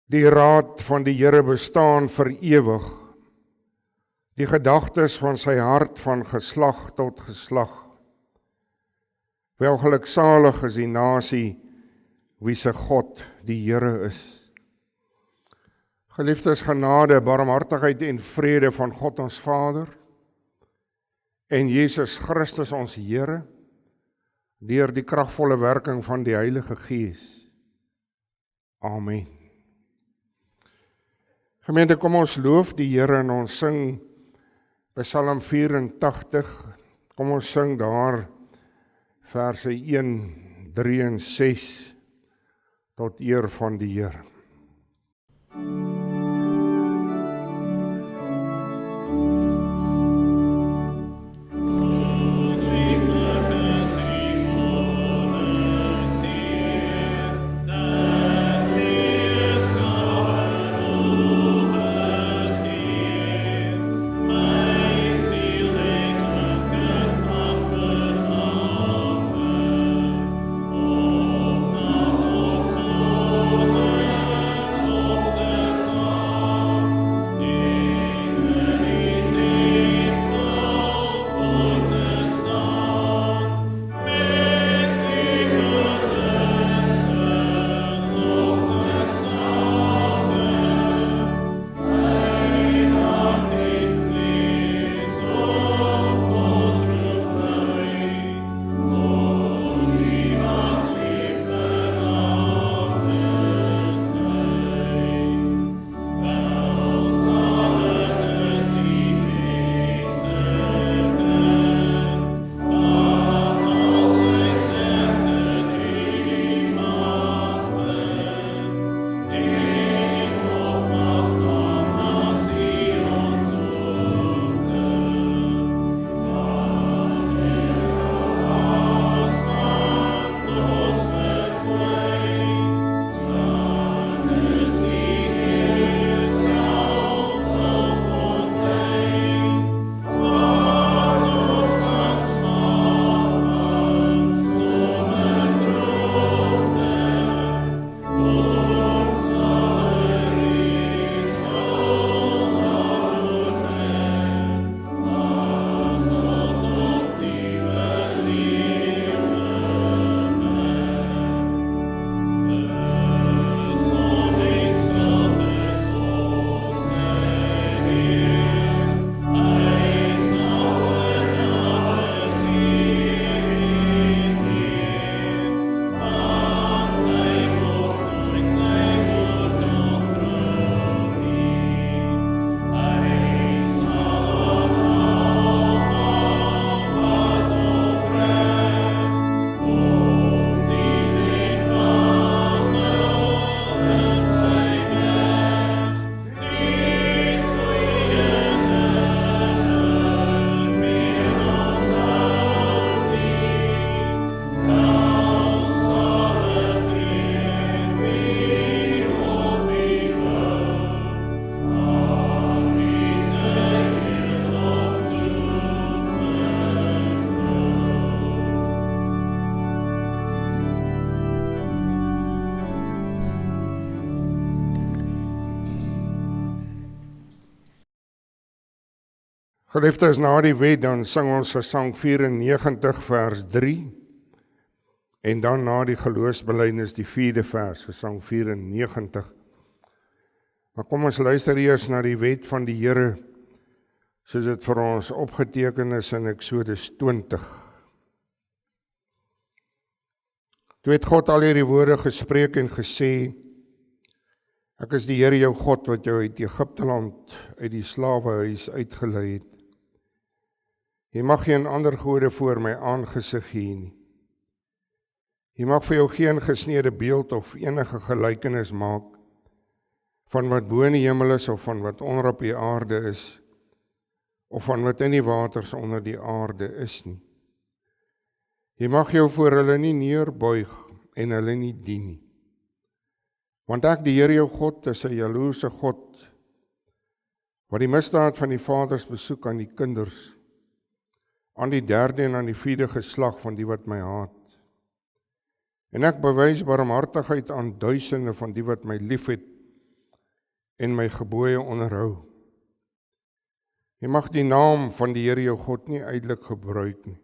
Die raad van die Here bestaan vir ewig. Die gedagtes van sy hart van geslag tot geslag. Wel geluksalig is die nasie wie se God die Here is. Geliefdes, genade, barmhartigheid en vrede van God ons Vader en Jesus Christus ons Here deur die kragvolle werking van die Heilige Gees. Amen. Gemeente, kom ons loof die Here en ons sing Psalm 84. Kom ons sing daar verse 1, 3 en 6 tot eer van die Here. Geliefdes, na die wet dan sing ons Psalm 94 vers 3 en dan na die geloofsbelijdenis die 4de vers, Psalm 94. Maar kom ons luister eers na die wet van die Here, soos dit vir ons opgeteken is in Eksodus 20. Toe het God al hierdie woorde gespreek en gesê, ek is die Here jou God wat jou uit Egipte land, uit die slawehuis uitgelei het. Jy mag geen ander gode voor my aangesig hê nie. Jy mag vir jou geen gesneede beeld of enige gelykenis maak van wat bo in die hemel is of van wat onder op die aarde is of van wat in die waters onder die aarde is nie. Jy mag jou voor hulle nie neerbuig en hulle nie dien nie. Want ek, die Here jou God, is 'n jaloerse God, wat die misdaad van die vaders besoek aan die kinders, aan die 3de en aan die 4de geslag van die wat my haat. En ek bewys barmhartigheid aan duisende van die wat my liefhet en my gebooie onderhou. Jy mag die naam van die Here jou God nie uitelik gebruik nie.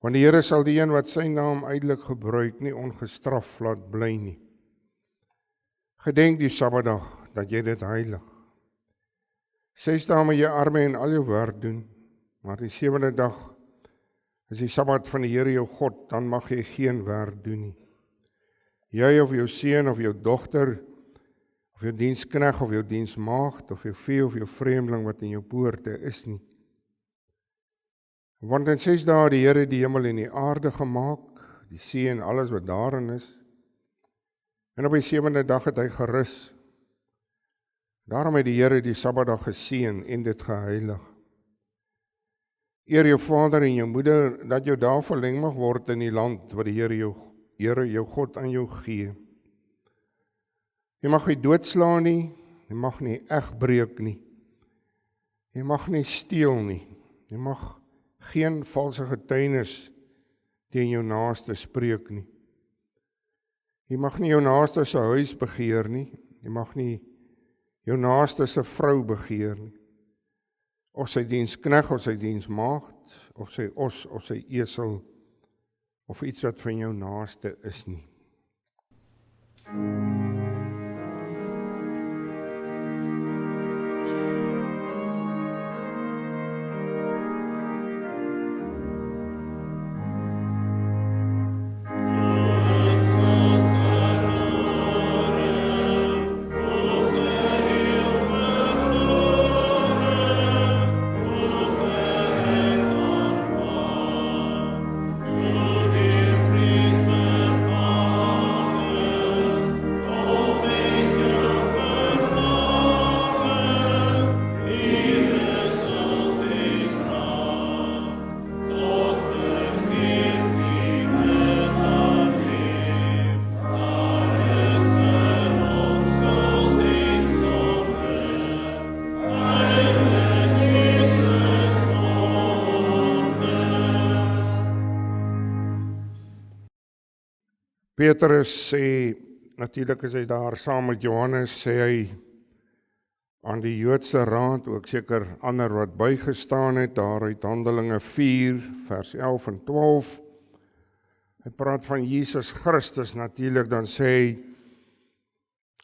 Want die Here sal die een wat sy naam uitelik gebruik nie ongestraf laat bly nie. Gedenk die Sabbatdag dat jy dit heilig. 6 dae moet jy arbeid en al jou werk doen, maar die 7de dag is die Sabbat van die Here jou God, dan mag jy geen werk doen nie. Jy of jou seun of jou dogter, of jou diensknegt of jou diensmaagd, of jou vee of jou vreemdeling wat in jou poorte is nie. Want in 6 dae het die Here die hemel en die aarde gemaak, die see en alles wat daarin is, en op die 7de dag het hy gerus. Daarom het die Here die Sabbatdag geseën en dit geheilig. Eer jou vader en jou moeder, dat jou dae verleng mag word in die land wat die Here jou God aan jou gee. Jy mag nie doodslaan nie, jy mag nie egbreek nie, jy mag nie steel nie, jy mag geen valse getuienis teen jou naaste spreek nie. Jy mag nie jou naaste se huis begeer nie, jy mag nie jou naaste se vrou begeer nie, of sy diensknegt, of sy diensmaagd, of sy os, of sy esel, of iets wat van jou naaste is nie. Petrus sê, natuurlik is hy daar saam met Johannes, sê hy aan die Joodse raad, ook seker ander wat bygestaan het, daar uit Handelinge 4, vers 11 en 12. Hy praat van Jesus Christus natuurlik, dan sê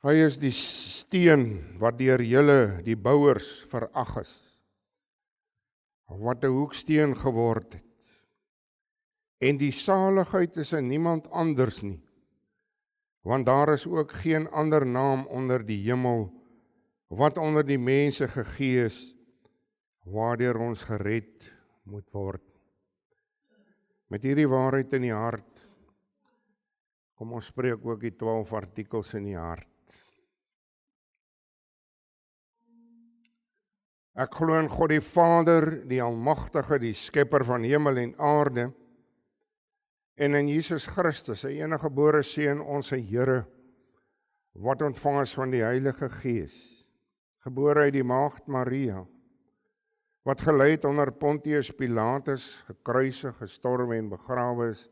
hy is die steen wat deur julle, die bouers, verag is. Wat 'n hoeksteen geword het. En die saligheid is in niemand anders nie, want daar is ook geen ander naam onder die hemel, wat onder die mense gegee is, waardeur ons gered moet word. Met hierdie waarheid in die hart, kom ons spreek ook die 12 artikels in die hart. Ek glo in God die Vader, die Almagtige, die Skepper van hemel en aarde, en in Jesus Christus, sy enige gebore Seun, ons Here, wat ontvang is van die Heilige Gees, gebore uit die Maagd Maria, wat gelei het onder Pontius Pilatus, gekruisig, gestorwe en begrawe is,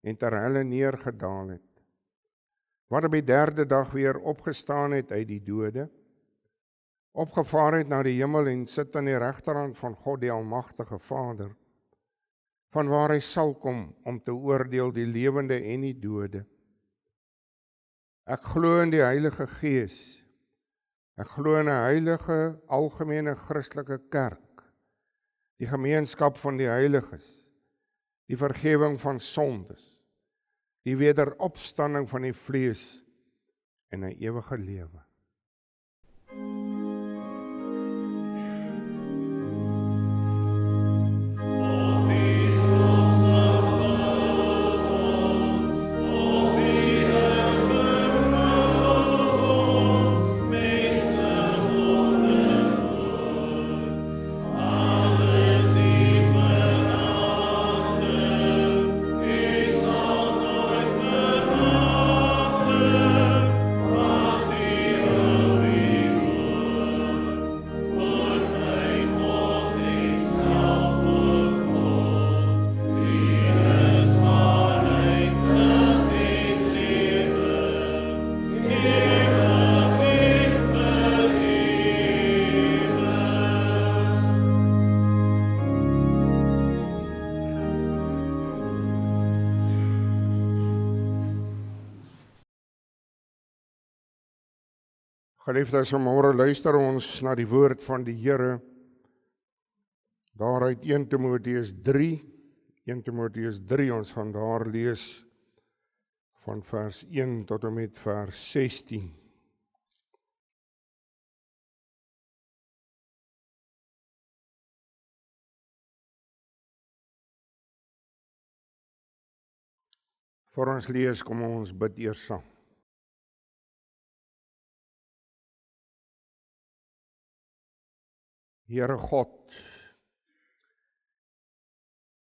en ter helle neergedaal het, wat op die 3de dag weer opgestaan het uit die dode, opgevaar het na die hemel en sit aan die regterhand van God die Almagtige Vader, van waar hy sal kom om te oordeel die lewende en die dode. Ek glo in die Heilige Gees. Ek glo in 'n heilige, algemene Christelike kerk, die gemeenskap van die heiliges, die vergifnis van sondes, die wederopstanding van die vlees en 'n ewige lewe. Geliefdes, vanmôre luister ons na die woord van die Here. Daaruit 1 Timoteus 3, ons gaan daar lees van vers 1 tot en met vers 16. Voor ons lees, kom ons bid eers saam. Here God,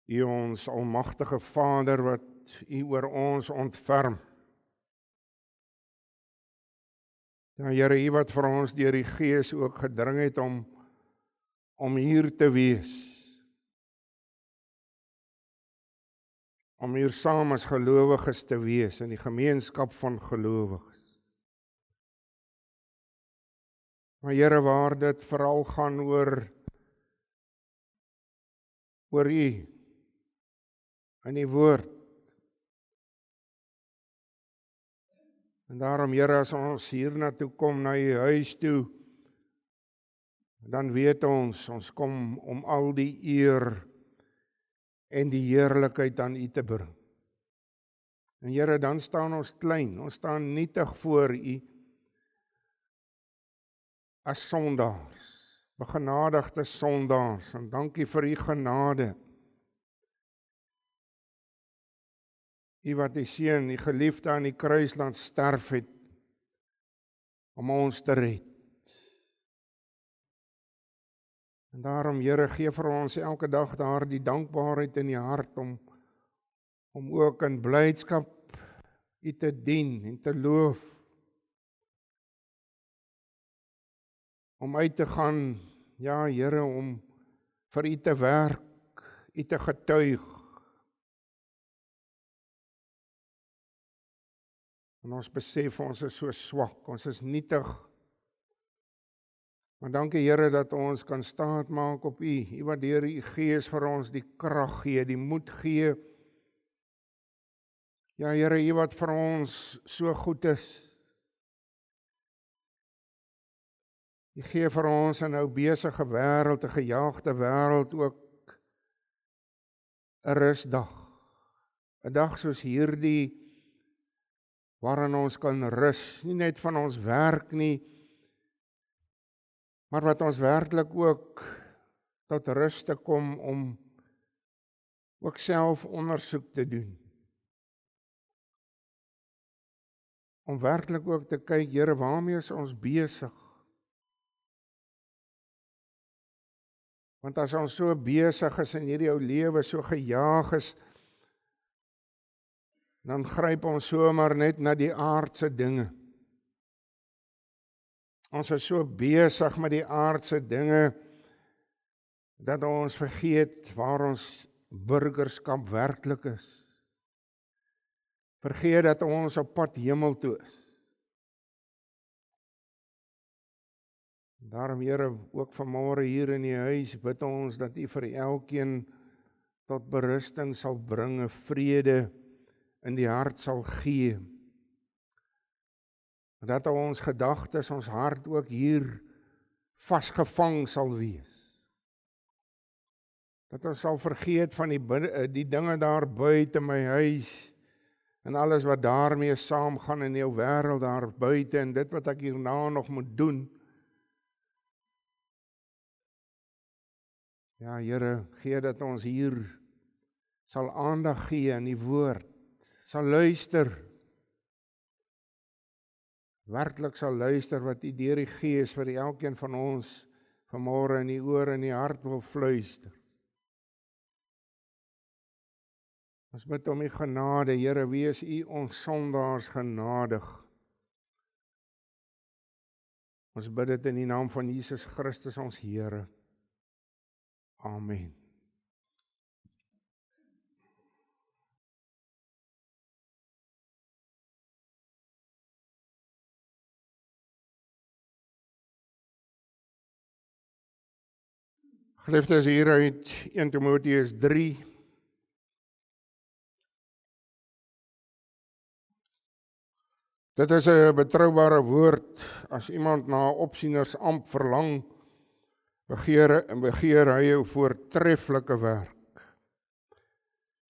U ons almagtige Vader wat U oor ons ontferm. Ja, Here, U wat vir ons deur die Gees ook gedring het om hier te wees. Om hier saam as gelowiges te wees in die gemeenskap van gelowiges. Maar Here, waar dit veral gaan oor U in die woord. En daarom, Here, as ons hier na toe kom, na U huis toe, dan weet ons kom om al die eer en die heerlikheid aan U te bring. En Here, dan staan ons klein, ons staan nietig voor U as sondaars, begenadigde sondaars, en dankie vir U genade. U wat U seun, U geliefde aan die kruis laat sterf het, om ons te red. En daarom, Here, gee vir ons elke dag daar die dankbaarheid in die hart, om ook in blydskap U te dien en te loof. Om uit te gaan, ja Here, om vir U te werk, U te getuig. En ons besef ons is so swak, ons is nietig. Maar dankie Here dat ons kan staat maak op U, U wat deur U Gees vir ons die krag gee, die moed gee. Ja Here, U wat vir ons so goed is. U gee vir ons in 'n nou besige wêreld, 'n gejaagde wêreld ook 'n rusdag. 'n Dag soos hierdie waarin ons kan rus, nie net van ons werk nie, maar wat ons werklik ook tot rus te kom om ook self ondersoek te doen. Om werklik ook te kyk, Here, waarmee is ons besig? Want as ons so besig is in hierdie ou lewe, so gejaag is, dan gryp ons sommer net na die aardse dinge. Ons is so besig met die aardse dinge, dat ons vergeet waar ons burgerskap werklik is. Vergeet dat ons op pad hemel toe is. Daarom, Here, ook vanmôre hier in die huis, bid ons dat U vir elkeen tot berusting sal bring, 'n vrede in die hart sal gee. Dat ons gedagtes, ons hart ook hier vasgevang sal wees. Dat ons sal vergeet van die dinge daar buite my huis, en alles wat daarmee saamgaan in jou wêreld daar buite, en dit wat ek hierna nog moet doen. Ja, Here, gee dat ons hier sal aandag gee aan die woord, sal luister, werklik sal luister wat U deur die Gees vir elkeen van ons vanmôre in die oor en die hart wil fluister. Ons bid om U genade, Here, wees U ons sondaars genadig. Ons bid dit in die naam van Jesus Christus ons Here. Amen. Geliefdes, hier uit 1 Timoteus 3. Dit is 'n betroubare woord. As iemand na 'n opsienersamp verlang, begeer hy 'n voortreffelike werk.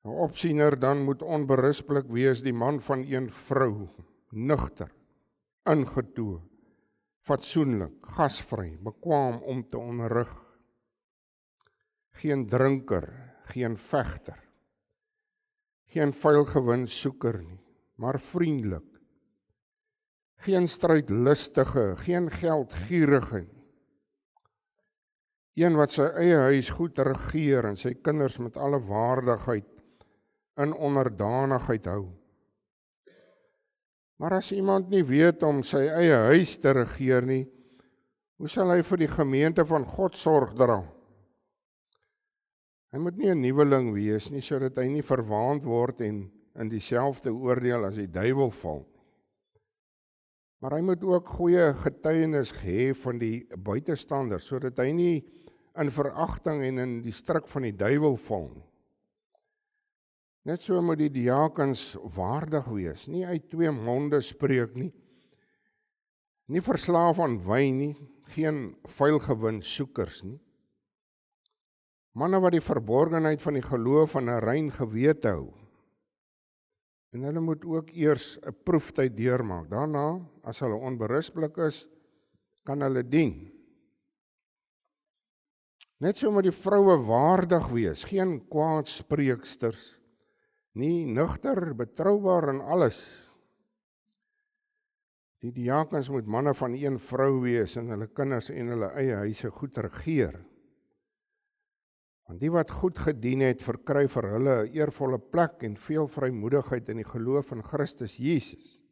'n Opsiener dan moet onberispelik wees, die man van een vrou, nugter, ingetoe, fatsoenlik, gasvry, bekwaam om te onderrig. Geen drinker, geen vegter, geen vuilgewinsoeker nie, maar vriendelik. Geen strydlustige, geen geldgierige nie. Een wat sy eie huis goed regeer en sy kinders met alle waardigheid in onderdanigheid hou. Maar as iemand nie weet om sy eie huis te regeer nie, hoe sal hy vir die gemeente van God sorg dra? Hy moet nie 'n nuweling wees nie, sodat hy nie verwaand word en in dieselfde oordeel as die duiwel val. Maar hy moet ook goeie getuienis hê van die buitestanders, sodat hy nie in veragting en in die struik van die duiwel val nie. Net so moet die diakens waardig wees, nie uit twee monde spreek nie, nie verslaaf aan wyn nie, geen vuilgewinsoekers nie. Manne wat die verborgenheid van die geloof in 'n rein gewete hou. En hulle moet ook eers 'n proeftyd deurmaak. Daarna, as hulle onberispelik is, kan hulle dien. Net so moet die vroue waardig wees, geen kwaadspreeksters, nie, nugter, betroubaar in alles. Die diakens moet manne van een vrou wees en hulle kinders en hulle eie huise goed regeer. Want die wat goed gedien het, verkry vir hulle 'n eervolle plek en veel vrymoedigheid in die geloof in Christus Jesus.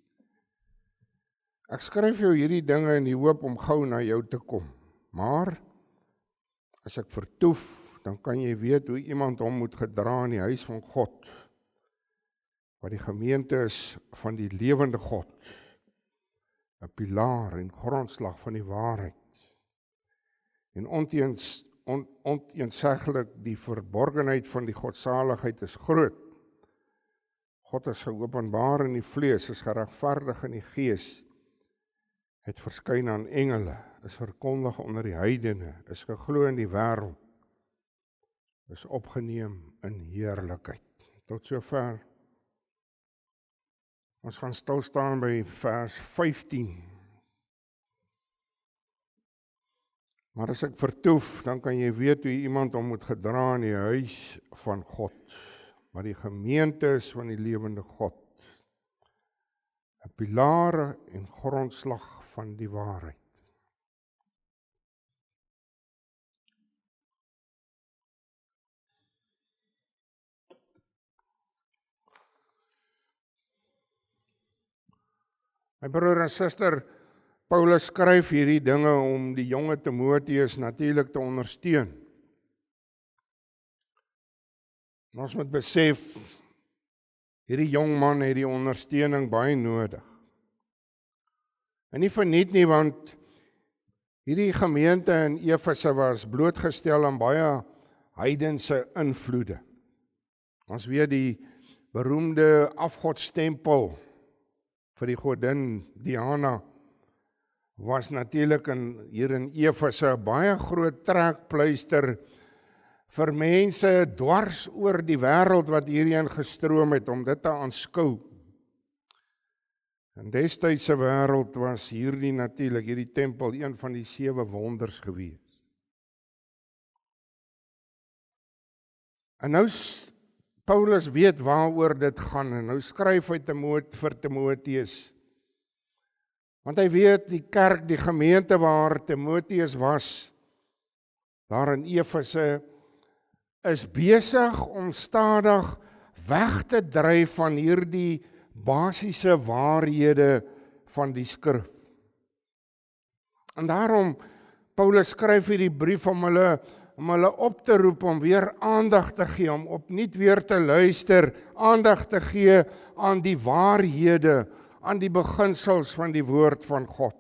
Ek skryf jou hierdie dinge in die hoop om gou na jou te kom. Maar as ek vertoef, dan kan jy weet hoe iemand hom moet gedra in die huis van God, wat die gemeente is van die lewende God, 'n pilaar en grondslag van die waarheid. En onteenseglik die verborgenheid van die godsaligheid is groot. God is geopenbaar in die vlees, is geregverdig in die gees, het verskyn aan engele, is verkondig onder die heidene, is geglo in die wêreld, is opgeneem in heerlikheid. Tot sover. Ons gaan stil staan by vers 15. Maar as ek vertoef, dan kan jy weet hoe iemand hom moet gedra in die huis van God, wat die gemeente is van die lewende God, 'n pilaar en grondslag van die waarheid. My broer en suster, Paulus skryf hierdie dinge om die jonge Timoteus natuurlik te ondersteun. En ons moet besef, hierdie jong man het die ondersteuning baie nodig. En nie verniet nie, want hierdie gemeente in Efese was blootgestel aan baie heidense invloede. Ons weet die beroemde afgodstempel vir die godin Diana was natuurlik hier in Efese baie groot trekpleister vir mense dwars oor die wêreld wat hierheen gestroom het om dit te aanskou. In destydse wêreld was hierdie tempel een van die 7 wonders gewees. En nou Paulus weet waaroor dit gaan en nou skryf hy vir Timoteus. Want hy weet die kerk, die gemeente waar Timoteus was, daar in Efese, is besig om stadig weg te dryf van hierdie basiese waarhede van die skrif. En daarom, Paulus skryf hierdie brief om hulle op te roep, om weer aandag te gee, om opnuut weer te luister, aandag te gee aan die waarhede, aan die beginsels van die woord van God.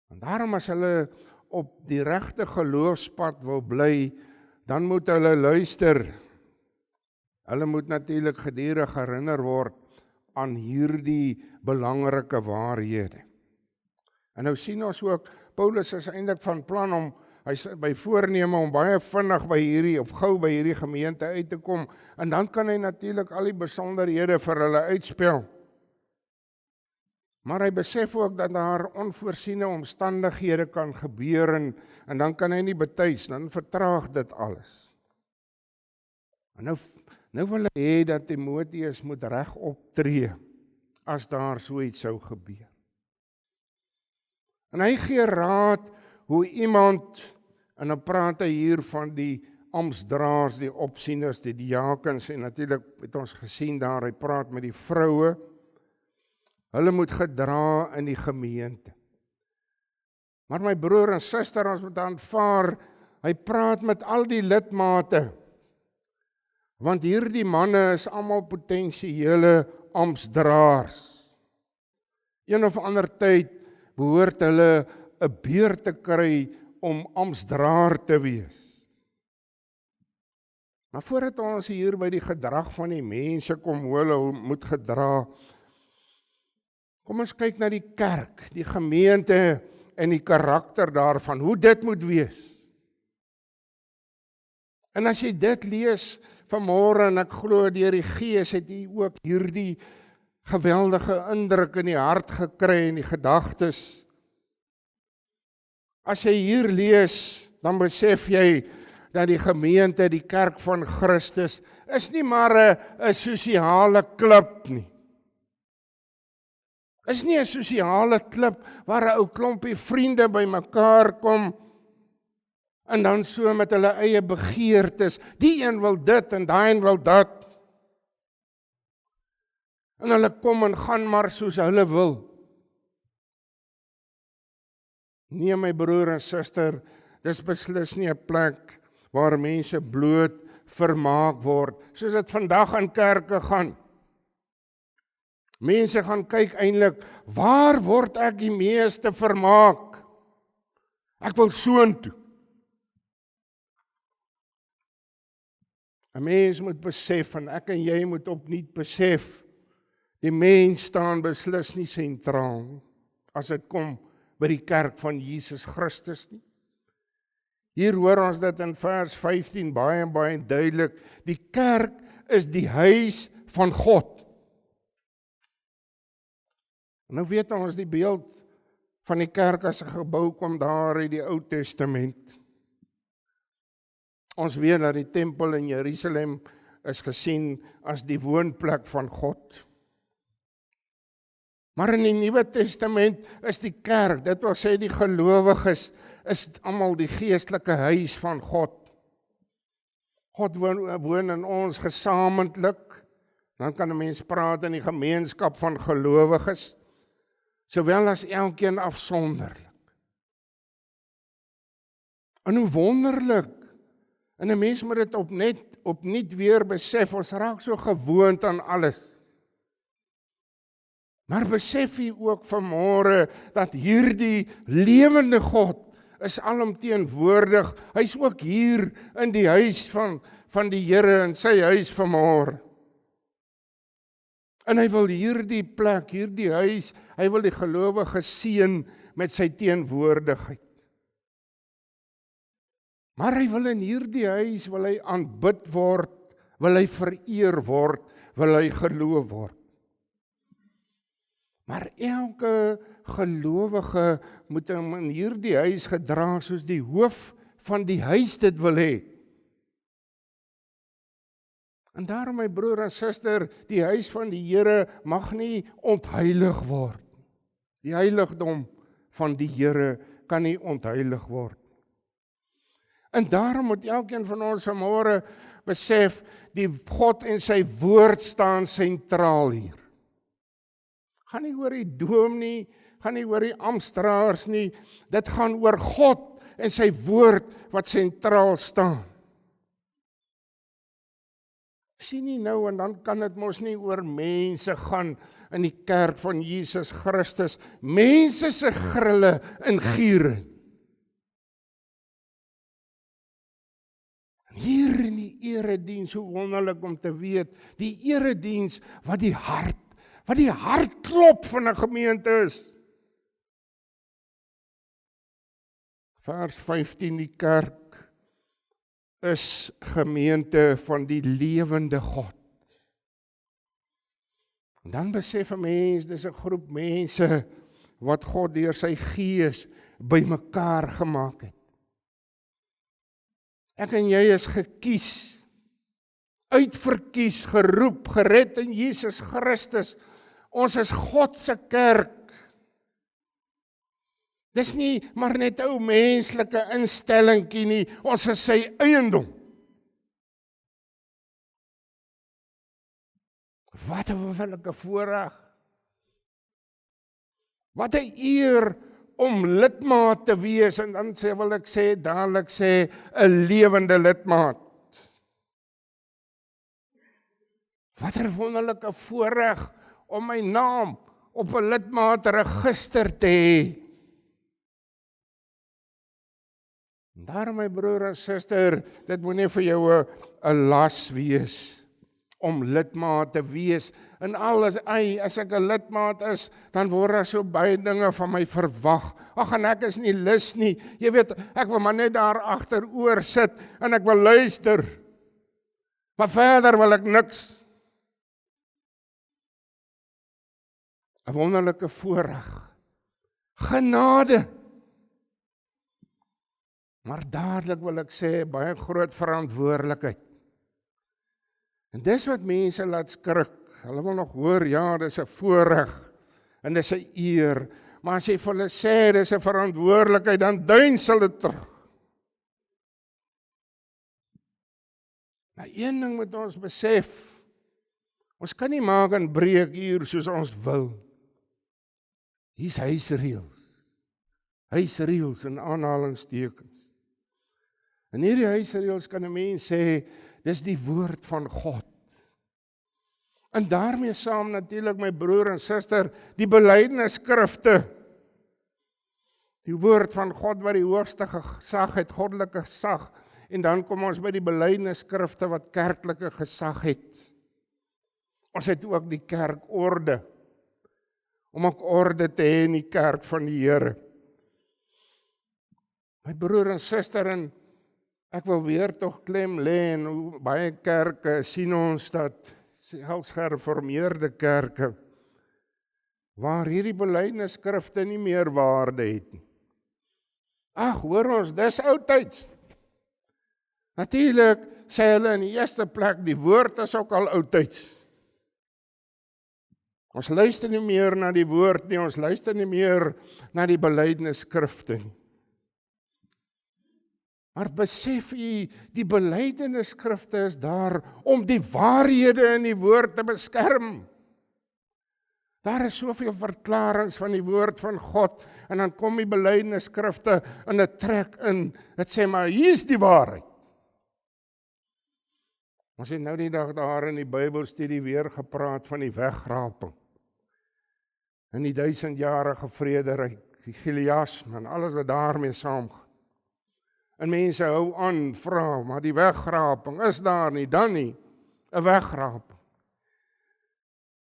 En daarom as hulle op die regte geloofspad wil bly, dan moet hulle luister. Hulle moet natuurlik gedurig herinner word aan hierdie belangrike waarhede. En nou sien ons ook, Paulus is eintlik van plan om, hy is by voorneme om baie vinnig by hierdie, of gou by hierdie gemeente uit te kom, en dan kan hy natuurlik al die besonderhede vir hulle uitspel. Maar hy besef ook dat daar onvoorsiene omstandighede kan gebeur, en dan kan hy nie betuis, dan vertraag dit alles. En nou wil hy hê dat Timoteus moet reg optree, as daar so iets sou gebeur. En hy gee raad hoe iemand, en dan praat hy hier van die amptsdraers, die opsieners, die diakens, en natuurlik het ons gesien daar, hy praat met die vroue, hulle moet gedra in die gemeente. Maar my broer en suster, ons moet aanvaar, hy praat met al die lidmate, want hierdie manne is almal potensiële amptsdraers. Een of ander tyd behoort hulle 'n beurt te kry om amptsdraer te wees. Maar voordat ons hier by die gedrag van die mense kom, hoe hulle moet gedra, kom ons kyk na die kerk, die gemeente en die karakter daarvan, hoe dit moet wees. En as jy dit lees vanmôre, en ek glo deur die Gees het jy ook hierdie geweldige indruk in die hart gekry en die gedagtes. As jy hier lees, dan besef jy dat die gemeente, die kerk van Christus, is nie maar 'n sosiale klub nie. Is nie 'n sosiale klub waar 'n ou klompie vriende bymekaar kom en dan so met hulle eie begeertes, die een wil dit en daai een wil dat. En hulle kom en gaan maar soos hulle wil. Nee, my broer en suster, dis beslis nie 'n plek waar mense bloot vermaak word, soos dit vandag in kerke gaan. Mense gaan kyk eintlik, waar word ek die meeste vermaak? Ek wil soontoe. 'n Mens moet besef, en ek en jy moet opnuut besef, die mens staan beslis nie sentraal as dit kom by die kerk van Jesus Christus nie. Hier hoor ons dit in vers 15 baie duidelik, die kerk is die huis van God. En nou weet ons die beeld van die kerk as 'n gebou kom daar uit die Ou Testament. Ons weet dat die tempel in Jerusalem is gesien as die woonplek van God. Maar in die Nuwe Testament is die kerk, dit wil sê die gelowiges, is almal die geestelike huis van God. God woon in ons gesamentlik, dan kan 'n mens praat in die gemeenskap van gelowiges, sowel as elkeen afsonderlik. En hoe wonderlik, en 'n mens moet dit opnuut weer besef, ons raak so gewoond aan alles. Maar besef jy ook vanmôre dat hierdie lewende God is alomteenwoordig. Hy's ook hier in die huis van die Here, in sy huis vanmôre. En hy wil hierdie plek, hierdie huis, hy wil die gelowiges seën met sy teenwoordigheid. Maar hy wil in hierdie huis, wil hy aanbid word, wil hy vereer word, wil hy geloof word. Maar elke gelowige moet hom in hierdie huis gedra soos die hoof van die huis dit wil hê. En daarom, my broer en suster, die huis van die Here mag nie ontheilig word. Die heiligdom van die Here kan nie ontheilig word. En daarom moet elkeen van ons vanmôre besef, die God en sy woord staan sentraal hier. Gaan nie oor die dom nie, gaan nie oor die amptsdraers nie, dit gaan oor God en sy woord wat sentraal staan. Sien nie nou, en dan kan dit mos nie oor mense gaan in die kerk van Jesus Christus, mense se grille en giere. Hier in die erediens, hoe wonderlik om te weet, die erediens wat die hart wat die hartklop van 'n gemeente is. Vers 15, die kerk is gemeente van die lewende God. En dan besef 'n mens, dis 'n groep mense wat God deur sy gees bymekaar gemaak het. Ek en jy is gekies, uitverkies, geroep, gered in Jesus Christus. Ons is God se kerk. Dis nie maar net 'n ou menslike instellingkie nie, ons is sy eiendom. Wat 'n wonderlike voorreg. Wat 'n eer om lidmaat te wees, en dan wil ek sê, dadelik sê, 'n lewende lidmaat. Wat 'n wonderlike voorreg om my naam op 'n lidmaatregister te hê. Daarom my broer en suster, dit moet nie vir jou 'n las wees om lidmaat te wees. En alles, as ek 'n lidmaat is, dan word daar so baie dinge van my verwag. Ag, en ek is nie lus nie. Jy weet, ek wil maar net daar agteroor sit en ek wil luister. Maar verder wil ek niks. 'n wonderlike voorreg. Genade. Maar dadelik wil ek sê, baie groot verantwoordelikheid. En dis wat mense laat skrik. Hulle wil nog hoor, ja, dis 'n voorreg en dis 'n eer. Maar as jy vir hulle sê, dis 'n verantwoordelikheid, dan duins hulle terug. Maar een ding moet ons besef, ons kan nie maak en breek hier soos ons wil. Hier's huisreëls in aanhalingstekens. En hierdie huisreëls kan 'n mens sê, dis die woord van God. En daarmee saam natuurlik my broer en suster, die belydenisskrifte. Die woord van God wat die hoogste gesag het, goddelike gesag. En dan kom ons by die belydenisskrifte wat kerklike gesag het. Ons het ook die kerkorde, om ook orde te hê in die kerk van die Here. My broer en suster, en ek wil weer tog klem lê, en hoe baie kerke sien ons dat, selfs gereformeerde kerke, waar hierdie belydenisskrifte nie meer waarde het nie. Ag, hoor ons, dis oudtyds. Natuurlik sê hulle in die eerste plek, die woord is ook al oudtyds. Ons luister nie meer na die woord nie, ons luister nie meer na die belydenisskrifte nie. Maar besef jy, die belydenisskrifte is daar om die waarhede in die woord te beskerm. Daar is soveel verklaringe van die woord van God, en dan kom die belydenisskrifte in 'n trek in, dit sê maar, hier is die waarheid. Ons het nou die dag daar in die Bybelstudie weer gepraat van die wegraping. In die 1000-jarige vrederyk, die Chiliasme en alles wat daarmee saamgaan. En mense hou aan, vra, maar die wegraping, is daar nie, dan nie, 'n wegraping.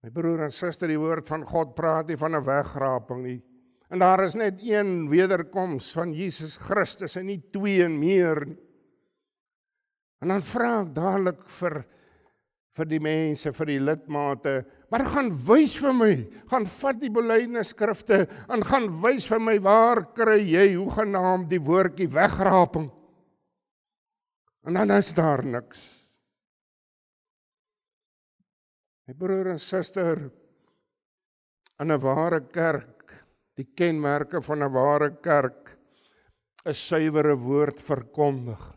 My broer en suster, die woord van God praat nie van 'n wegraping nie. En daar is net een wederkoms van Jesus Christus en nie twee en meer nie. En dan vra ek dadelik vir die mense, vir die lidmate, maar gaan wys vir my, gaan vat die belydenisskrifte en gaan wys vir my, waar kry jy hoegenaamd die woordjie wegraping? En dan is daar niks. My broer en suster, in 'n ware kerk, die kenmerke van 'n ware kerk, is suiwere woord verkondig.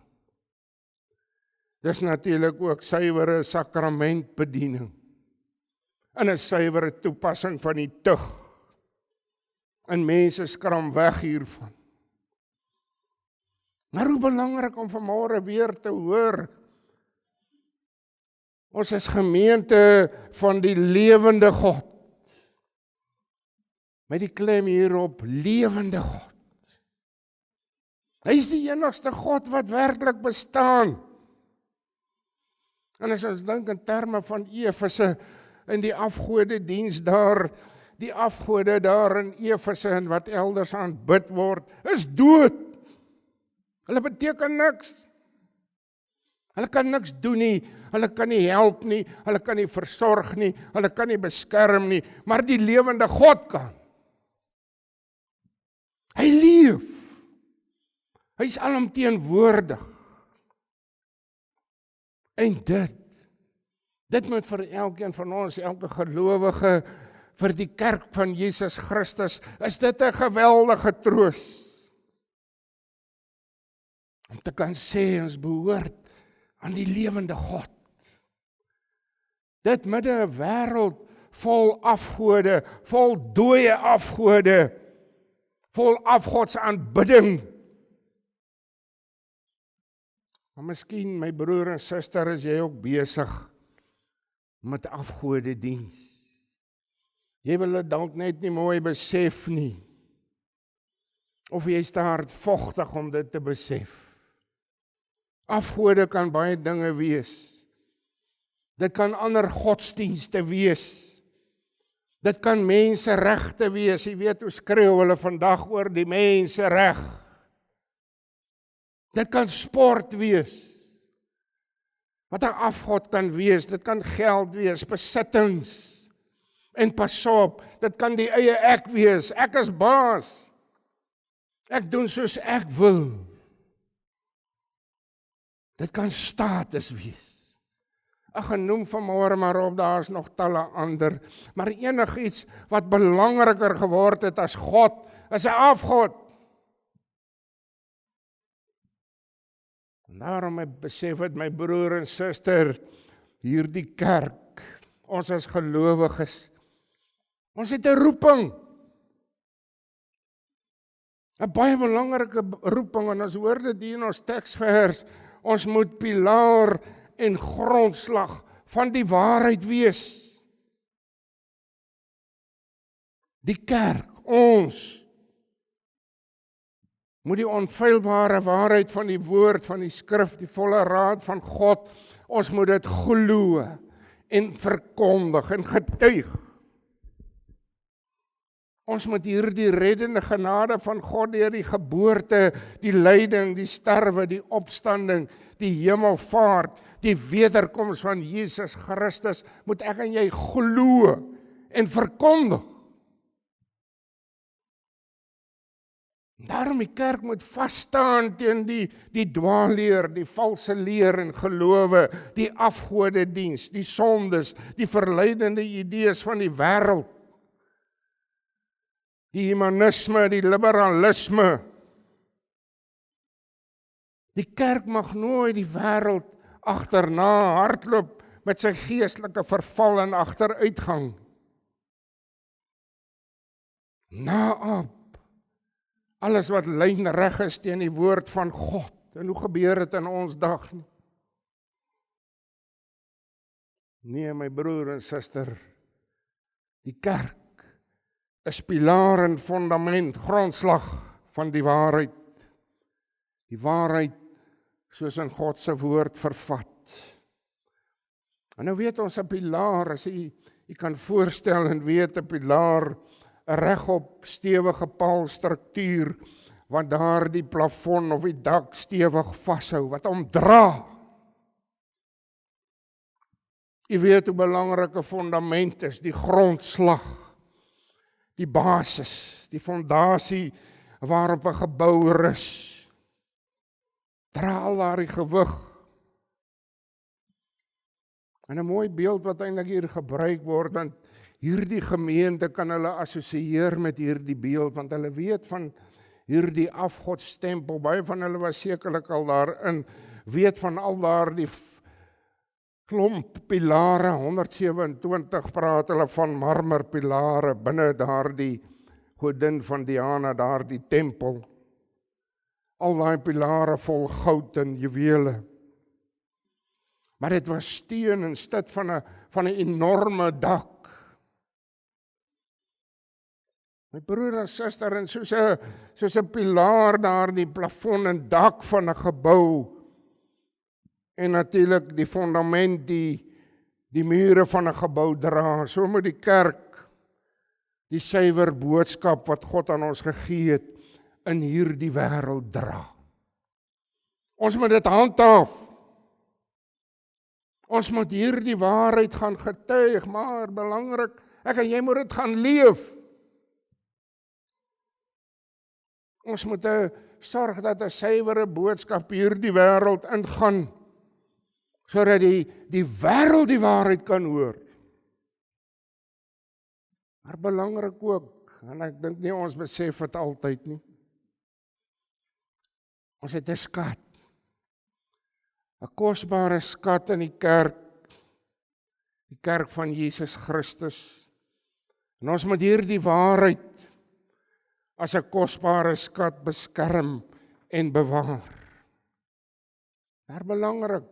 Dis natuurlik ook suiwere sakramentbediening en 'n suiwere toepassing van die tug. En mense skram weg hiervan. Maar hoe belangrik om vanmôre weer te hoor, ons is gemeente van die lewende God. Met die klem hierop, lewende God. Hy is die enigste God wat werklik bestaan. En as ons dink in terme van Efese, in die afgodediens daar, die afgode daar in Efese en wat elders aanbid word, is dood. Hulle beteken niks. Hulle kan niks doen nie, hulle kan nie help nie, hulle kan nie versorg nie, hulle kan nie beskerm nie, maar die lewende God kan. Hy leef. Hy is alomteenwoordig. En dit moet vir elkeen van ons, elke gelowige, vir die kerk van Jesus Christus, is dit 'n geweldige troos. Om te kan sê, ons behoort aan die lewende God. Dit midde 'n wêreld vol afgode, vol dooie afgode, vol afgodsaanbidding. Maar miskien, my broer en suster, is jy ook besig met afgodediens. Jy wil dit dalk net nie mooi besef nie. Of jy is te hardvogtig om dit te besef. Afgode kan baie dinge wees. Dit kan ander godsdienste wees. Dit kan menseregte wees. Jy weet hoe skreeu hulle vandag oor die mensereg. Dit kan sport wees. Wat 'n afgod kan wees, dit kan geld wees, besittings. En pas op, dit kan die eie ek wees. Ek is baas. Ek doen soos ek wil. Dit kan status wees. Ek genoem vanmôre maar op, daar is nog talle ander. Maar enigiets wat belangriker geword het as God, is 'n afgod. En daarom ek besef het, my broer en suster, hierdie kerk, ons as gelowiges, ons het 'n roeping. 'n baie belangrike roeping, en ons hoor dit hier in ons teksvers, ons moet pilaar en grondslag van die waarheid wees. Die kerk, ons, moet die onfeilbare waarheid van die woord, van die skrif, die volle raad van God, ons moet dit glo en verkondig en getuig. Ons moet hierdie reddende genade van God deur die geboorte, die lyding, die sterwe, die opstanding, die hemelvaart, die wederkoms van Jesus Christus, moet ek en jy glo en verkondig. Daarom die kerk moet vasstaan teen die dwaalleer, die valse leer en gelowe, die afgodediens, die sondes, die verleidende idees van die wêreld, die humanisme, die liberalisme. Die kerk mag nooit die wêreld agterna hardloop met sy geestelike verval en agteruitgang. Naap alles wat lynreg is teen die woord van God. En hoe gebeur dit in ons dag nie? Nee, my broer en suster, die kerk is pilaar en fundament, grondslag van die waarheid. Die waarheid soos in God se woord vervat. En nou weet ons 'n pilaar, as jy kan voorstel en weet 'n pilaar, 'n regop stewige paalstruktuur wat daar die plafon of die dak stewig vashou, wat hom dra. Jy weet hoe belangrik 'n fundament is, die grondslag, die basis, die fondasie waarop 'n gebou rus. Dra al daardie gewig. En 'n mooi beeld wat eintlik hier gebruik word, want hierdie gemeente kan hulle assosieer met hierdie beeld, want hulle weet van hierdie afgodstempel, baie van hulle was sekerlik al daarin, weet van al daardie klomp pilare, 127 praat hulle van marmerpilare binne daardie godin van Diana, daardie tempel. Al daai pilare vol goud en juwele. Maar dit was steen en stit van 'n enorme dak. My broer en suster, en soos 'n pilaar daar, die plafon en dak van 'n gebou, en natuurlik die fundament, die mure van 'n gebou dra, so moet die kerk die suiwer boodskap wat God aan ons gegee het, in hierdie wêreld dra. Ons moet dit handhaaf. Ons moet hierdie waarheid gaan getuig, maar belangrik, ek en jy moet dit gaan leef. Ons moet sorg dat 'n suiwere boodskap hierdie wêreld ingaan, sodat die wêreld die waarheid kan hoor. Maar belangrik ook, en ek dink nie ons besef dit altyd nie, ons het 'n skat, 'n kosbare skat in die kerk van Jesus Christus. En ons moet hierdie waarheid as 'n kosbare skat beskerm en bewaar. Maar belangrik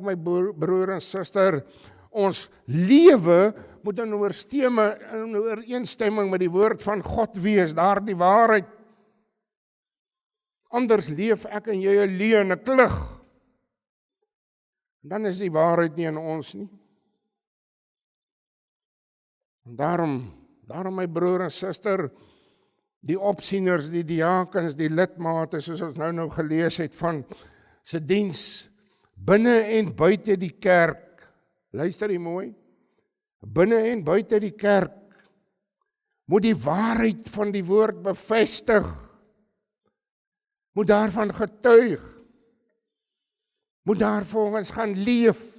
my broer en suster, ons lewe moet in ooreenstemming met die woord van God wees, daardie waarheid. Anders leef ek en jy 'n leuen, 'n klug. Dan is die waarheid nie in ons nie. En daarom my broer en suster, die opsieners, die diakens, die lidmate, soos ons nou gelees het van se diens binne en buite die kerk. Luister hier mooi. Binne en buite die kerk moet die waarheid van die woord bevestig. Moet daarvan getuig. Moet daar volgens gaan leef.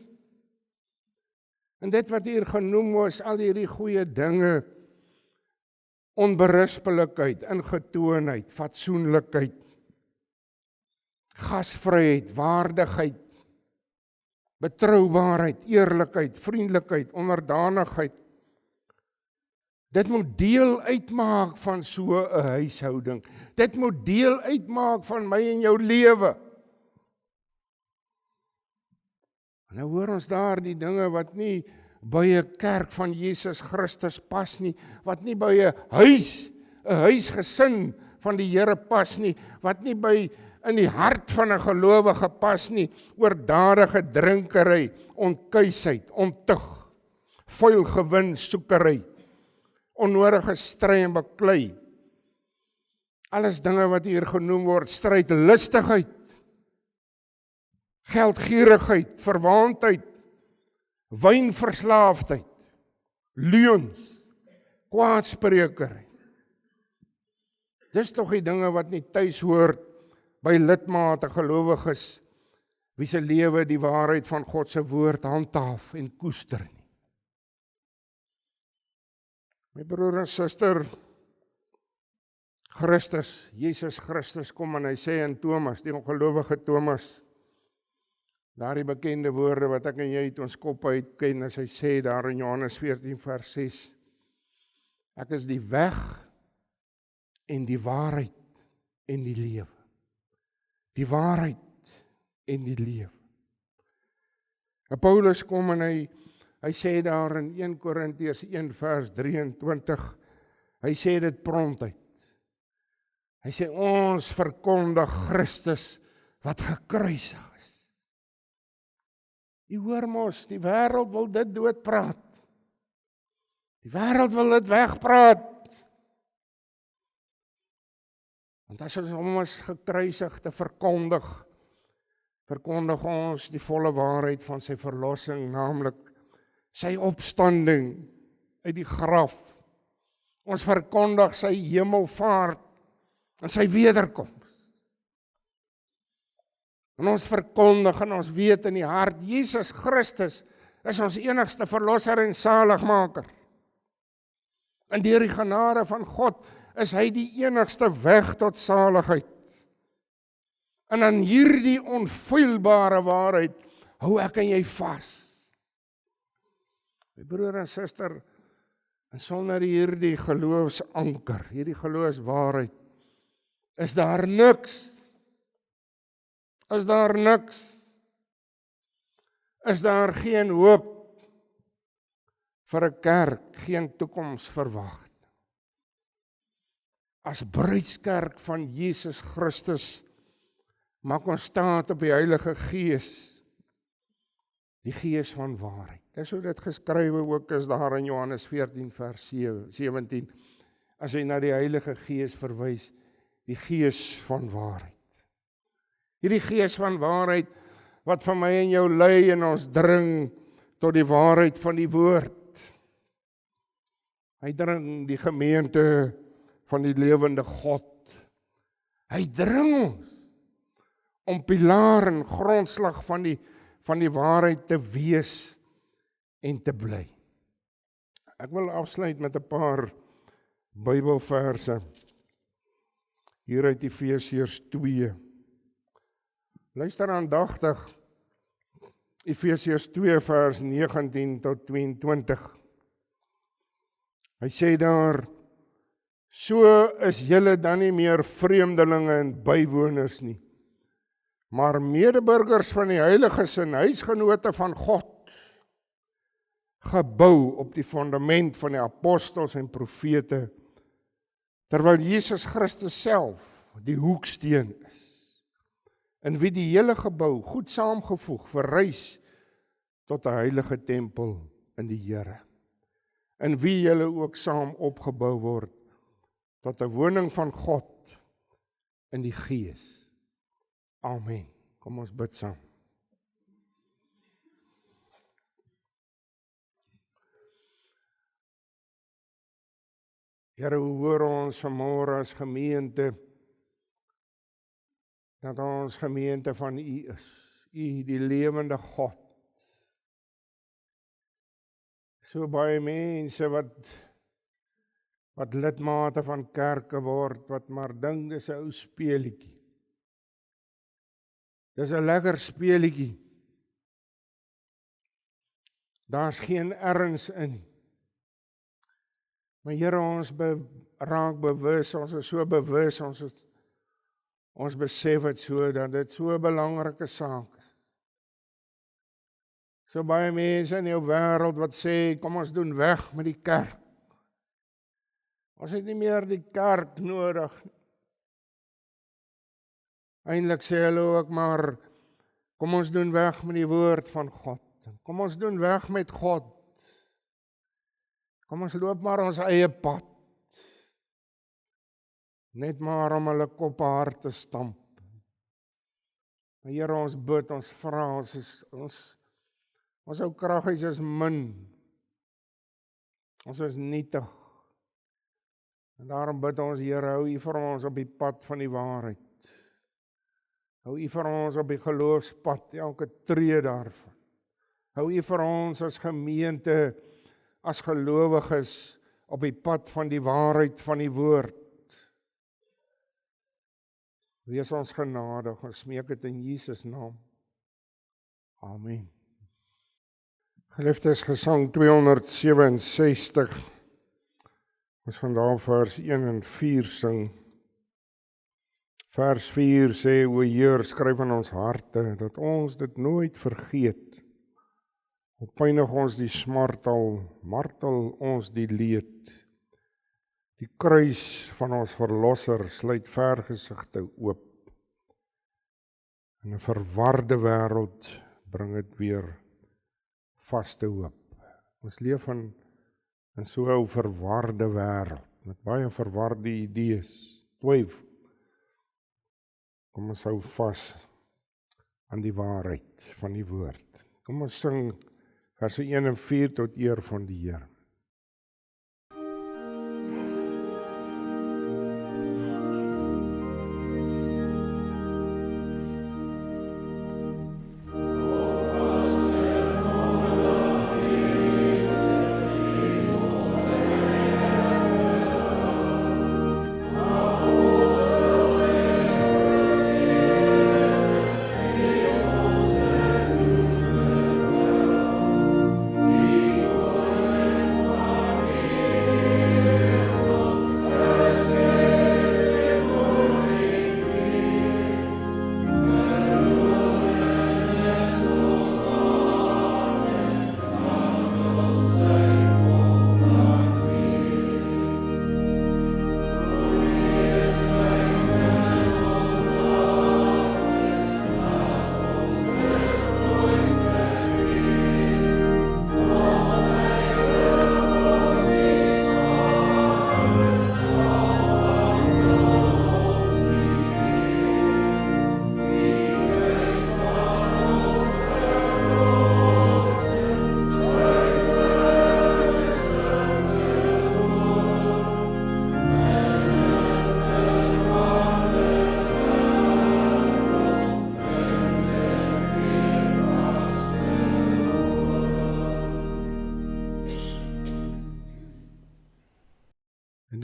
En dit wat hier genoem is, al hierdie goeie dinge, onberispelikheid, ingetoonheid, fatsoenlikheid, gasvryheid, waardigheid, betroubaarheid, eerlikheid, vriendelikheid, onderdanigheid. Dit moet deel uitmaak van so 'n huishouding. Dit moet deel uitmaak van my en jou lewe. En nou hoor ons daar die dinge wat nie by 'n kerk van Jesus Christus pas nie, wat nie by 'n huisgesin van die Here pas nie, wat nie by in die hart van 'n gelowige pas nie, oordadige drinkery, onkuisheid, ontug, vuil gewin soekery, onnodige stry en beklei. Alles dinge wat hier genoem word, strydlustigheid, geldgierigheid, verwaandheid, wynverslaafdheid, leuns, kwaadsprekery. Dis tog die dinge wat nie tuis hoort by lidmate gelowiges wie se lewe die waarheid van God se woord handhaaf en koester nie. My broer en suster, Jesus Christus kom en hy sê aan Thomas, die ongelowige Thomas, daardie bekende woorde wat ek en jy uit ons kop uit ken, as hy sê daar in Johannes 14 vers 6, ek is die weg en die waarheid en die lewe. Die waarheid en die lewe. En Paulus kom en hy sê daar in 1 Korintiërs 1 vers 23, hy sê dit prontuit. Hy sê ons verkondig Christus wat gekruisig is. U hoor mos, die wêreld wil dit doodpraat. Die wêreld wil dit wegpraat. Want as ons hom as gekruisigde verkondig ons die volle waarheid van sy verlossing, naamlik sy opstanding uit die graf. Ons verkondig sy hemelvaart en sy wederkoms. En ons verkondig en ons weet in die hart, Jesus Christus is ons enigste verlosser en saligmaker. En deur die genade van God is hy die enigste weg tot saligheid. En aan hierdie onfeilbare waarheid hou ek en jy vas. My broer en suster, en sonder hierdie geloofsanker, hierdie geloofswaarheid, is daar niks. Is daar niks. Is daar geen hoop vir 'n kerk, geen toekoms verwag. As bruidskerk van Jesus Christus maak ons staat op die Heilige Gees Die Gees van waarheid. Dis hoe dit geskrywe ook is daar in Johannes 14 vers 17. As hy na die Heilige Gees verwys, die Gees van waarheid. Hierdie Gees van waarheid wat van my en jou lei en ons dring tot die waarheid van die woord. Hy dring die gemeente van die lewende God. Hy dring ons om pilaar en grondslag van die waarheid te wees en te bly. Ek wil afsluit met 'n paar Bybelverse hier uit Efesiërs 2. Luister aandagtig, Efesiërs 2 vers 19 tot 22. Hy sê daar, so is julle dan nie meer vreemdelinge en bywoners nie, maar medeburgers van die heiliges en huisgenote van God, gebou op die fundament van die apostels en profete, terwyl Jesus Christus self die hoeksteen is, in wie die hele gebou goed saamgevoeg verrys tot 'n heilige tempel in die Here, in wie julle ook saam opgebou word tot 'n woning van God in die Gees. Amen. Kom ons bid saam. Here, hoor ons vanmôre as gemeente, dat ons gemeente van U is, U die lewende God. So baie mense wat lidmate van kerke word, wat maar dink dis 'n ou speelietjie. Dis 'n lekker speelietjie. Daar's geen erns in. Maar Here, ons raak bewus, ons is so bewus, ons besef het so, dat dit so 'n belangrike saak is. So baie mense in jou wêreld wat sê, kom ons doen weg met die kerk. Ons het nie meer die kerk nodig. Eintlik sê hulle ook maar, kom ons doen weg met die woord van God. Kom ons doen weg met God. Kom ons loop maar ons eie pad. Net maar om hulle koppe hard te stamp. Maar Here, ons bid, ons vra, ons ou kraggies is min. Ons is nietig. En daarom bid ons, Here, hou U vir ons op die pad van die waarheid. Hou U vir ons op die geloofspad, elke tree daarvan. Hou U vir ons as gemeente, as gelowiges, op die pad van die waarheid van die woord. Wees ons genadig, ons smeek dit in Jesus naam. Amen. Geliefdes, gesang 267. Ons gaan daar vers 1 en 4 sing. Vers 4 sê, o Heer, skryf in ons harte, dat ons dit nooit vergeet. Al pynig ons die smart, al martel ons die leed. Die kruis van ons verlosser sluit vergesigte oop. In 'n verwarde wêreld bring dit weer vaste hoop. Ons leef in so 'n verwarde wêreld, met baie verwarde idees, twyfel. Kom ons hou vas aan die waarheid van die woord. Kom ons sing verse 1 en 4 tot eer van die Here.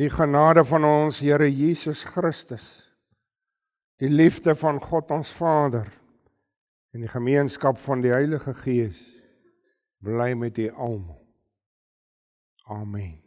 Die genade van ons Here Jesus Christus, die liefde van God ons Vader en die gemeenskap van die Heilige Gees bly met u almal. Amen.